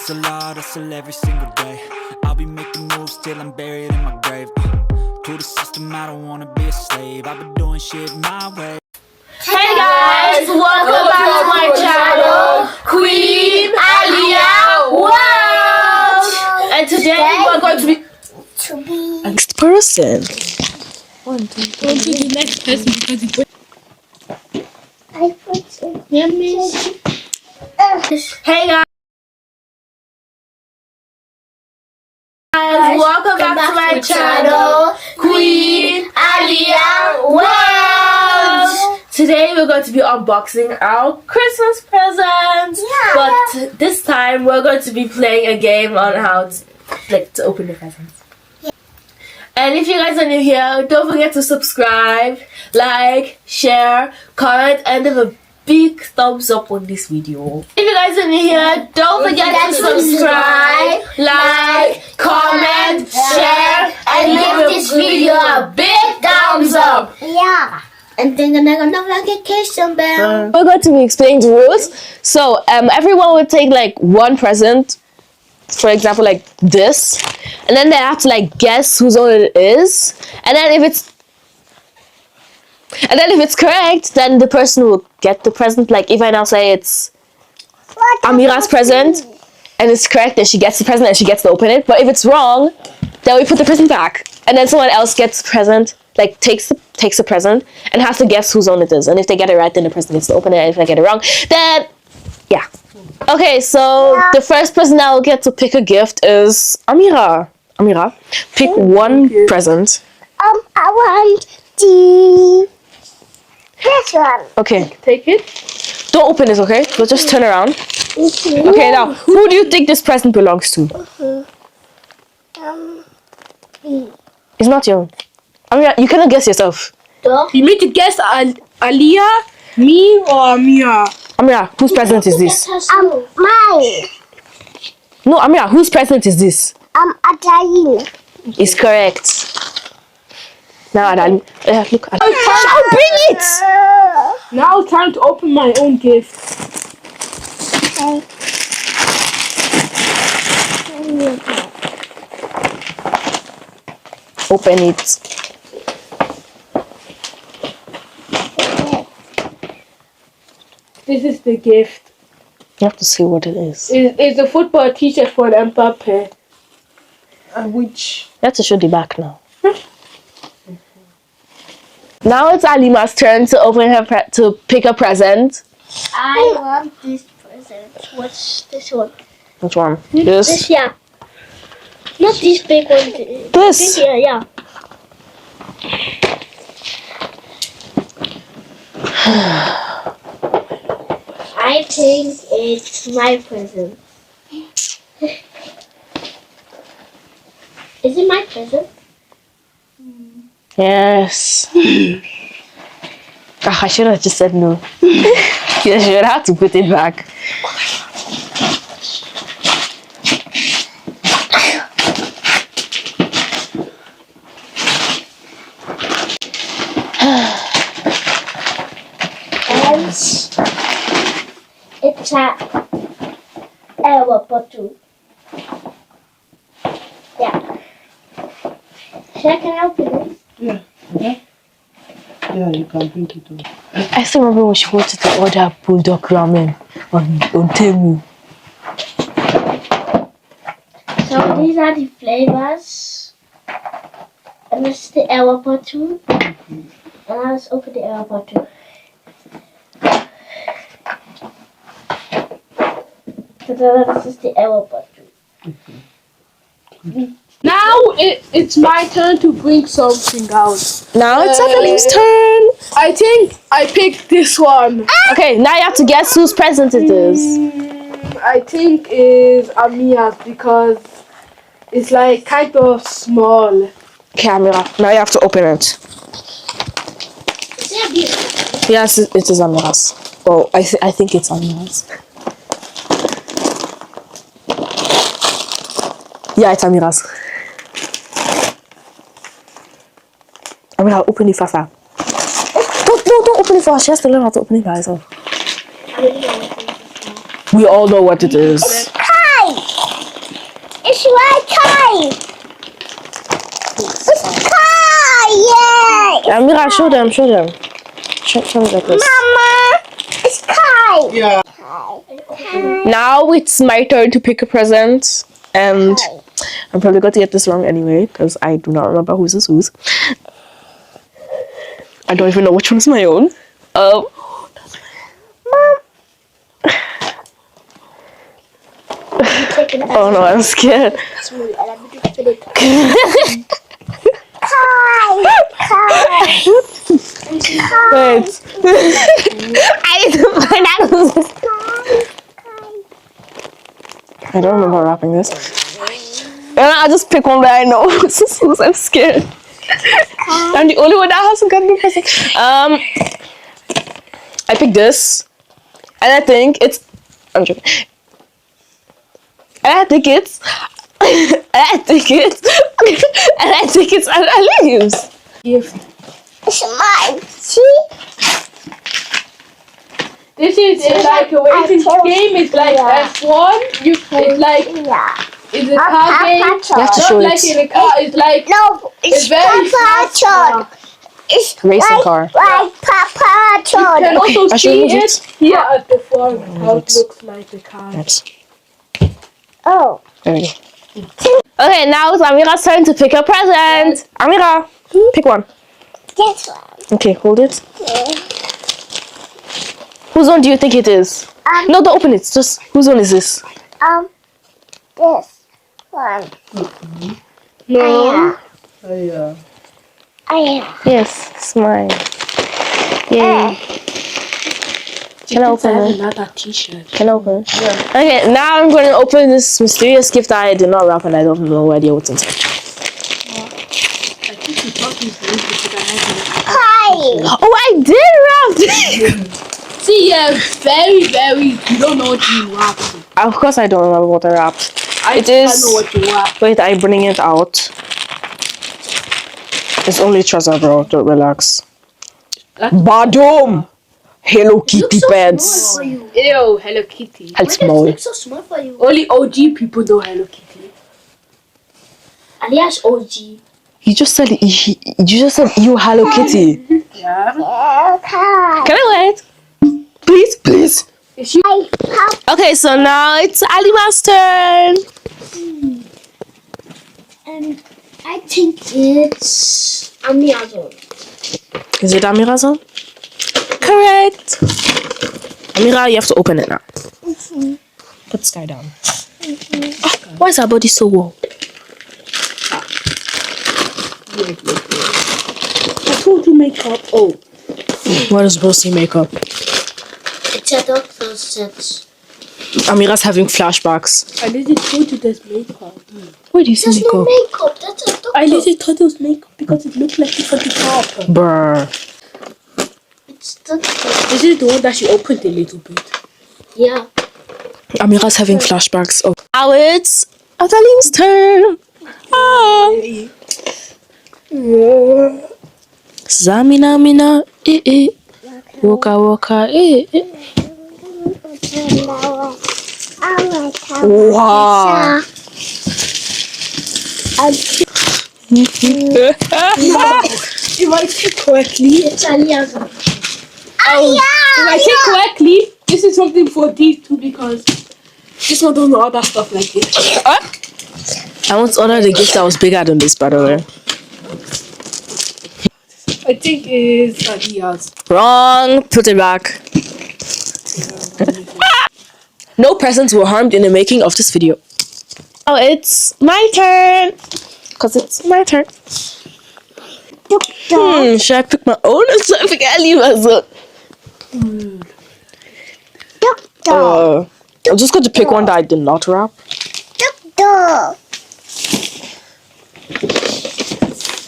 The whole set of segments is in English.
hustle every single day. I'll be making moves till I'm buried in my grave. To the system, I don't wanna be a slave. I've been doing shit my way. Hey guys, welcome back to my channel, Queen Aliyah World. And today we're going to be next person. Go to the next person because it's Hey guys, welcome back to my channel, Queen Aliyah World. Today we're going to be unboxing our Christmas presents, but this time we're going to be playing a game on how to open the presents. And if you guys are new here, don't forget to subscribe, like, share, comment, and leave a big thumbs up on this video. If you guys are new here, don't forget to subscribe, like, comment, share, and give this video a big thumbs up. Yeah. And then the notification bell. We're going to be explaining the rules. So everyone would take like one present, for example, like this, and then they have to like guess whose own it is. And then if it's correct, then the person will get the present. Like if I now say it's Amira's present and it's correct, then she gets the present and she gets to open it. But if it's wrong, then we put the present back, and then someone else gets the present, like takes the present and has to guess whose own it is. And if they get it right, then the person gets to open it. And if they get it wrong, then yeah. Okay, so the first person that will get to pick a gift is Amira. Amira, pick one present. I want this one. Okay, take it. don't open it, okay? We'll just turn around. Okay, now, who do you think this present belongs to? It's not your own. Amira, you cannot guess yourself. You need to guess Aliyah, me, or Amira. Amira, whose present is this? Mine. No, Amira, whose present is this? Adayine. It's correct. Now, Adali, look. I'll bring it! Now time to open my own gift. Okay. Open it. This is the gift. You have to see what it is. It's a football t-shirt for Mbappe. Which You have to show the back now. Now it's Alima's turn to open to pick a present. I want this present. What's this one? Which one? This, yeah. Not this big one. This. Big here, yeah. I think it's my present. Is it my present? Yes. I should have just said no. You should have to put it back. And it's a air bottle. Yeah. Should I open it? Yeah, you can bring it on. I still remember when she wanted to order bulldog ramen on Temu. So these are the flavors. And this is the air bottle. And now let's open the air bottle. This is the air bottle. now it's my turn to bring something out. Now it's Adeline's turn. I think I picked this one. Okay, now you have to guess whose present it is. I think is Amia's because it's like kind of small. Okay, Amira, now you have to open it. Is it a beer? Yes, it is Amira's. Oh, I think it's Amira's. Yeah, it's Amira's. Amira, open it faster. Don't open it fast. She has to learn how to open it by herself. We all know what it is. Hi! Amira, show them. Show me like this. Yeah. Now it's my turn to pick a present, and I'm probably going to get this wrong anyway because I do not remember whose is whose. I don't even know which one is my own. Oh no, I'm scared. Wait. I need to find out. I don't remember wrapping this. And I'll just pick one that I know. I'm scared. I'm the only one that hasn't gotten the present. I picked this, and I think it's. I'm joking. And I think it's. And I think it's a leaves. It's mine. See? This is like a waiting game. It's like F1. It's like it's a car game. You have to show Not like it. in a car. It's like No, it's very Papa fast John. It's Racing car. like Papa you John. can also I should see move it it. here at the front. How it looks like the car. Oops. Oh. There we go. Okay, now it's Amira's turn to pick a present. Amira, pick one. This one. Okay, hold it. Whose one do you think it is? No, don't open it. Just whose one is this? This one. No. Yeah. Yes, it's mine. Yay. Can I open it? Another T-shirt. Can I open it? Okay, now I'm going to open this mysterious gift that I did not wrap and I don't know idea what's inside. I think you thought you were going to put a Pie. Oh, I did wrap it! See, very. You don't know what you wrapped. Of course I don't remember what I wrapped. It I is... know what you wrapped. Wait, I'm bringing it out. It's only treasure, bro. Don't relax. Badum! Hello Kitty pants. Ew, Hello Kitty. Halt's Maul. So small for you. Only OG people know Hello Kitty. Alias OG. You just said you Hello Kitty. Yeah. Can I wait? Please. Okay, so now it's Alima's turn. I think it's Amazon. Is it Amira's one? Correct. Amira, you have to open it now. Put Sky down. Oh, why is her body so warm? I told you makeup. Oh. What does Rosie makeup? It's a doctor's set. Amira's having flashbacks. I didn't told you there's makeup. Where do you see There's no makeup? makeup. That's a doctor. I didn't thought it was makeup because it looked like it's on the top. Brr. It's doctor. This is the one that she opened a little bit. Yeah. Amira's having flashbacks. Oh. Now it's Atalim's turn. Ah. Zamina mina woka Wow. If I check correctly, It's Alias. if I check correctly, this is something for these two because this one don't know other stuff like this. I once ordered a gift that was bigger than this, by the way. I think it's Adidas. Wrong. Put it back. No presents were harmed in the making of this video. Oh, it's my turn. Because it's my turn. Should I pick my own or should I pick Alima's one? I'm just going to pick one that I did not wrap.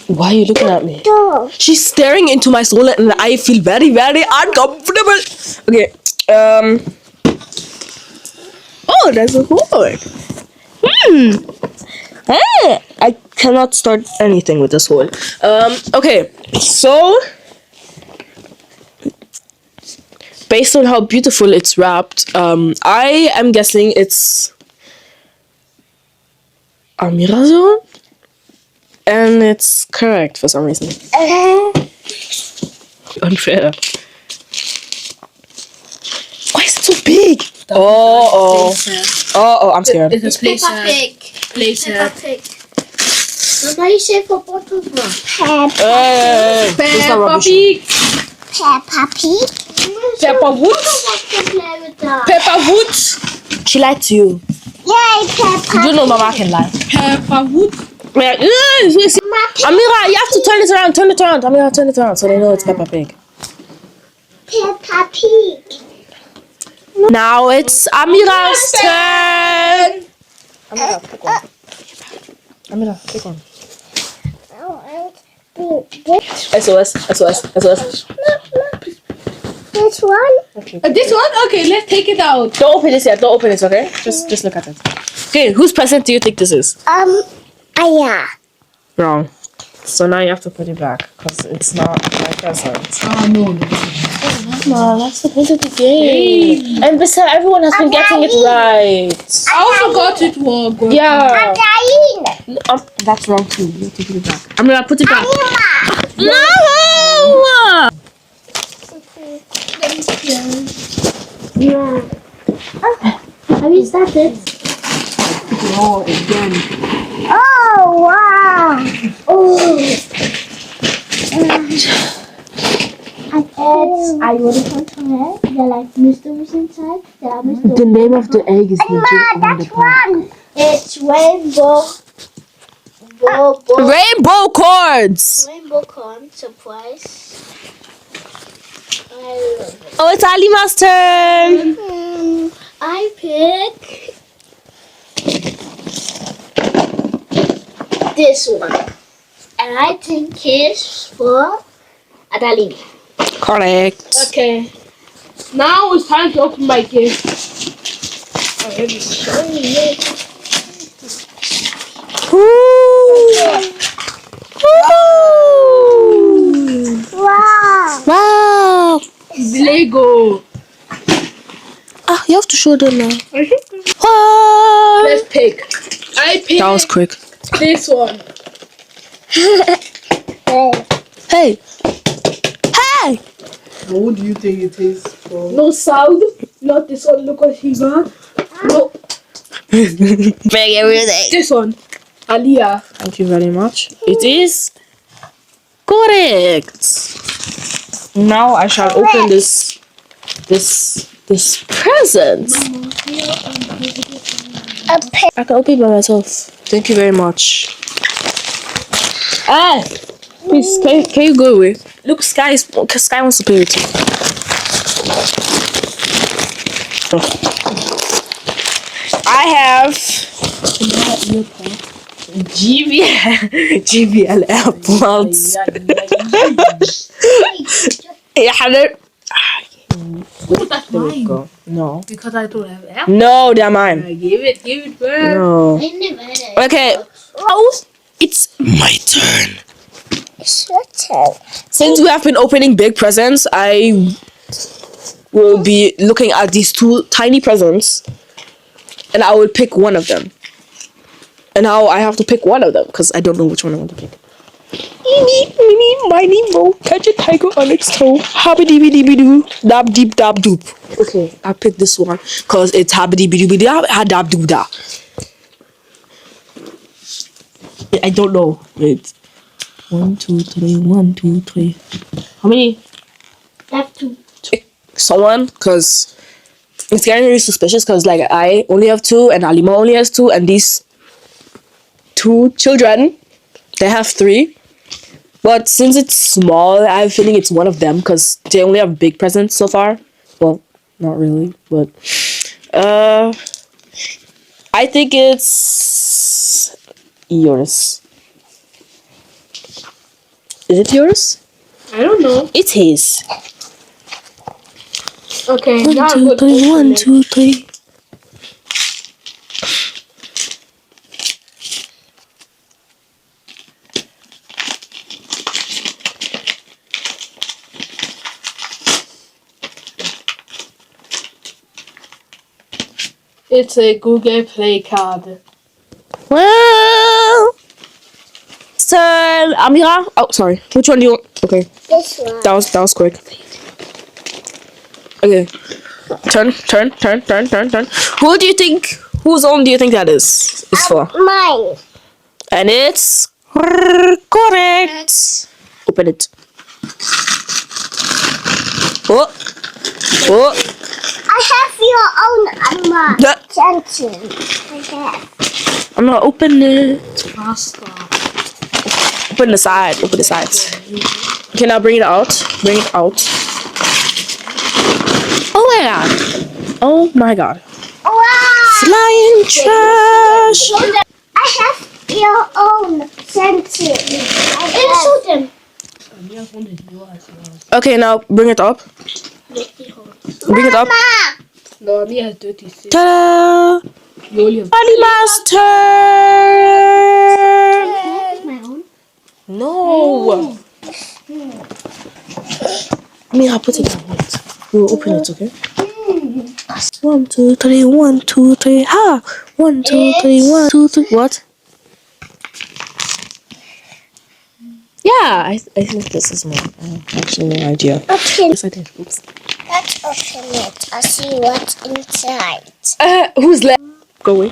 Why are you looking at me? She's staring into my soul and I feel very, very uncomfortable. Okay. Oh, there's a hole. I cannot start anything with this hole. Okay. So, based on how beautiful it's wrapped, I am guessing it's Amira's one. And it's correct for some reason. Unfair. Why is it so big? Oh, I'm scared. It's a place. Peppa Pig. Place. Peppa Pig. Mama, you say for bottle one. Hey, that's not rubbish. Pig. Peppa Pig. Peppa Woods. Peppa Woods. She lied to you. Yay, Peppa. You know Mama can lie. Peppa Woods. Amira, you have to turn it around. Amira, turn it around so they know it's Peppa Pig. Peppa Pig. Now it's Amira's turn. Amira, pick one. SOS. This one? This one? Okay, let's take it out. Don't open this yet. Don't open it, okay? Just look at it. Okay, whose present do you think this is? Yeah. Wrong. So now you have to put it back because it's not my present. Oh no. Come on, that's the point of the game. And besides, everyone has been getting it right. I also got it wrong. Yeah. Dying. That's wrong too. You have to put it back. I'm gonna put it back. No! Have you started? Oh, again. Oh, wow. Oh. I would have come from her. They're like mysteries inside. There are mysteries. The name of the egg is legit on the That's one. It's rainbow. Rainbow chords! Rainbow corn surprise. I love it. Oh, it's Alima's turn! I pick this one. And I think it's for Adalina. Correct. Okay. Now it's time to open my gift. Wow! Lego. Ah, you have to show them now. Let's pick. I pick That was quick. this one. Hey! Hey! What do you think it is from? No sound. Not this one. Look what he got. No, Bring everything. this one. Aliyah. Thank you very much. It is correct. Now I shall open this present. I can open it by myself. Thank you very much. Ah, please, can you go away? Look, Sky wants to play with you. I have GBL AirPods. That's There we mine. go. No. Because I don't have app. No, they're mine. Give it back. No. I never had it. Okay. Oh, it's my turn. It's your turn. Since we have been opening big presents, I will be looking at these two tiny presents and I will pick one of them. And now I have to pick one of them because I don't know which one I want to pick. Eeny, meeny, miny, mo, catch a tiger on its toe. Habbity dee dee doo, dab deep dab doop. Okay, I picked this one because it's habbity dee dee dab dab doo da. I don't know. Wait. 1, 2, 3, 1, 2, 3. How many? Have to. Someone, because it's getting really suspicious because like I only have 2 and Alima only has 2 and these 2 children, they have 3. But since it's small, I have a feeling it's one of them because they only have big presents so far. Well, not really, but I think it's yours. Is it yours? I don't know. It's his. Okay, 1, now 2, I'm 3, 1, 2, 3. It's a Google Play card. What? turn. Amira. Oh, sorry. Which one do you want? Okay, This one. that was quick. Okay. Turn. Who do you think? Whose own do you think that is? Is for? Mine. And it's correct. Open it. Oh. I have your own Amma. Yeah. Johnson. I have. I'm gonna open it. Open the side. Open the sides. Okay, now bring it out. Bring it out. Oh my god. Oh my god. Wow. Flying trash. I have your own Johnson. Shoot him. Okay, now bring it up. Bring it up. No, me has dirty six. Ta-da! You only have Alima's turn. My own. No. I mean, I'll put it down. Wait. We'll open it, okay? 1, 2, 3, 1, 2, 3. Ha! 1, 2, 3, 1, 2, 3. What? Yeah, I think this is mine. I have actually no idea. Okay, Yes, I did. Oops. let's open it. I'll see what's inside. Who's left? Go away.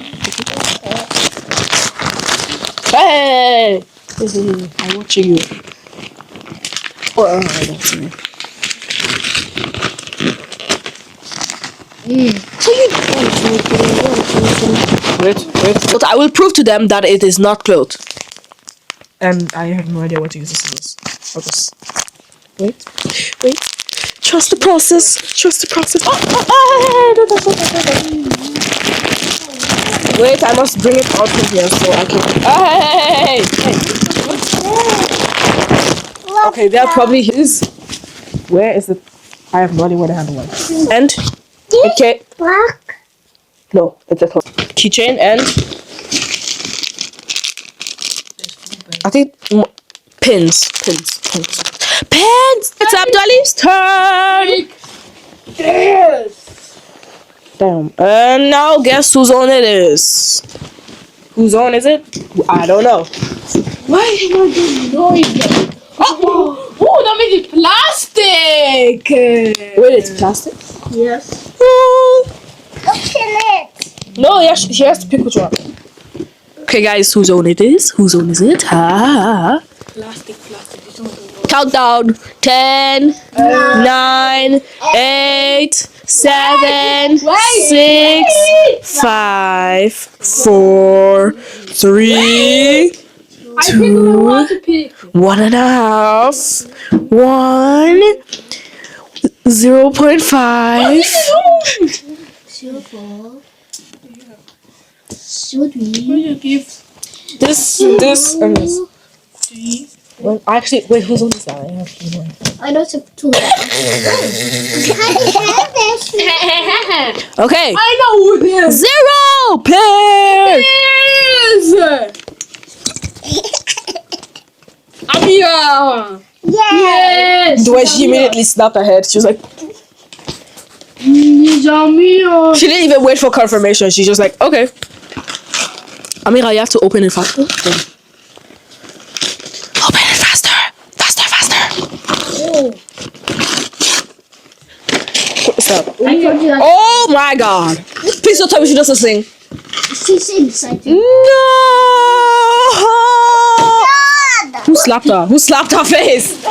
Hey! I'm watching you. Oh, that's me. Wait. But I will prove to them that it is not clothed. And I have no idea what to use this is. I'll just wait. Trust the process. Wait, I must bring it out from here so I can. Hey! Okay, that probably is. Where is it? I have no idea where the handle went. And okay, Black. no, it's a keychain and I think pins. It's Abdali's turn. yes. Damn. And now guess whose own it is. Whose own is it? I don't know. Why am I doing noise? Oh, that means it's plastic. Wait, it's plastic? Yes. Open it. No, yeah, she has to pick which one. Okay, guys, whose own it is? Whose own is it? Ha. Plastic. It's not Countdown. 10, 9, 8, 7, 6, 5, 4, 3, I pick what I want to pick. 1.5, 1, 0.5. Should we? You give This, and this. Well, actually, wait, whose own is that? I have no idea. I know it's a two. I have this. Okay. I know who it is. 0 pair. Amira. Yes. The way she immediately snapped her head, she was like, Amira. she didn't even wait for confirmation. She's just like, okay. Amira, you have to open it faster. Open it faster. Stop. I told you. Oh my god. Please don't tell me she doesn't sing. She sings, I think. No. Who slapped her? Who slapped her face?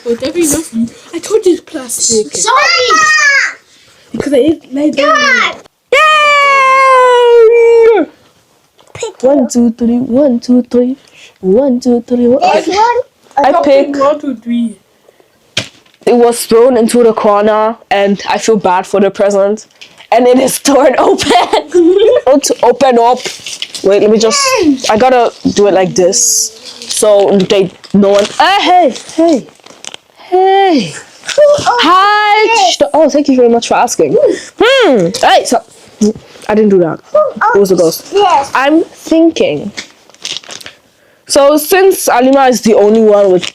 Whatever you love you. I told you it's plastic. Sorry. Because I laid down. Yay! 1, 2, 3, 1, 2, 3. 1, 2, 3. This one. I pick. 1, 2, 3. It was thrown into the corner, and I feel bad for the present. And it is torn open. To open up. Wait, let me just. I gotta do it like this, so no one. Hey. Hi. Oh, thank you very much for asking. Hey, so I didn't do that. It was a ghost. Yes. I'm thinking. So since Alima is the only one with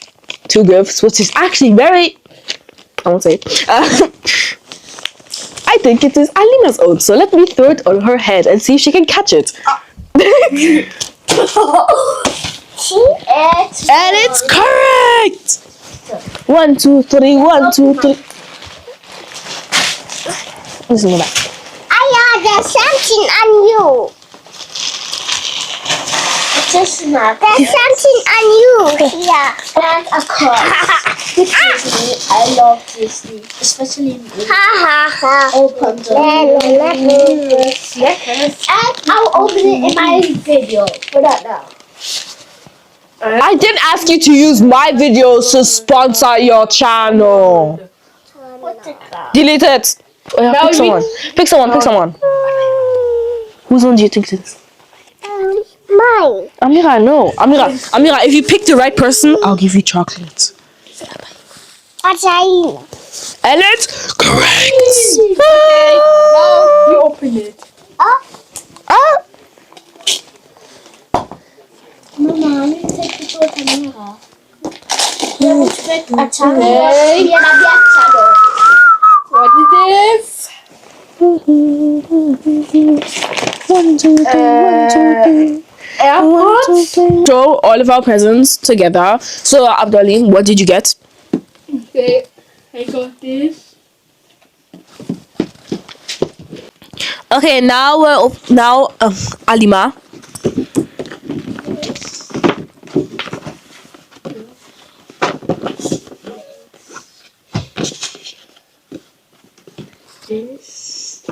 2 gifts, which is actually very, I won't say it. I think it is Alima's own. So let me throw it on her head and see if she can catch it. And it's correct! 1, 2, 3, 1, 2, 3. Listen to that. There's something on you. There's something on you. Yeah. And a car. Disney. I love Disney. Especially me. Open the and I'll open it in my video. For that now. I didn't ask you to use my videos to sponsor your channel. What's it called? Delete it. Oh, yeah, pick someone. Pick someone. Pick someone. Whose one do you think it is? Mine. Amira, no. Amira, if you pick the right person, I'll give you chocolate. What's that? And it's correct. Now you open it. Ah. Mama, let me take the photo camera. Let's take a channel. Hey. We are a channel. What is this? 1, 2, 3, 1, 2, 3. AirPods. Show all of our presents together. So, Abdali, what did you get? Okay, I got this. Okay, now Alima. This.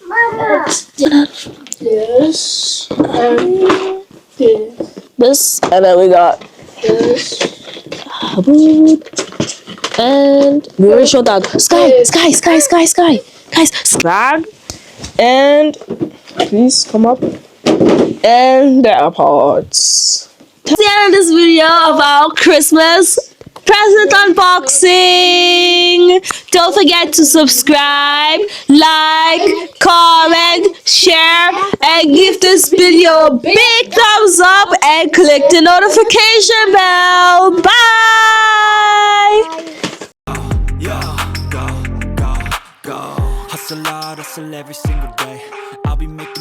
Mama. This. And this. This, and then we got This. and we already showed that sky, guys, bag, and please come up, and the AirPods. That's the end of this video of our Christmas present unboxing. Don't forget to subscribe, like, comment, share, and give this video a big thumbs up and click the notification bell. Bye! Yo, go, go, go. Hustle hard, hustle every single day. I'll be making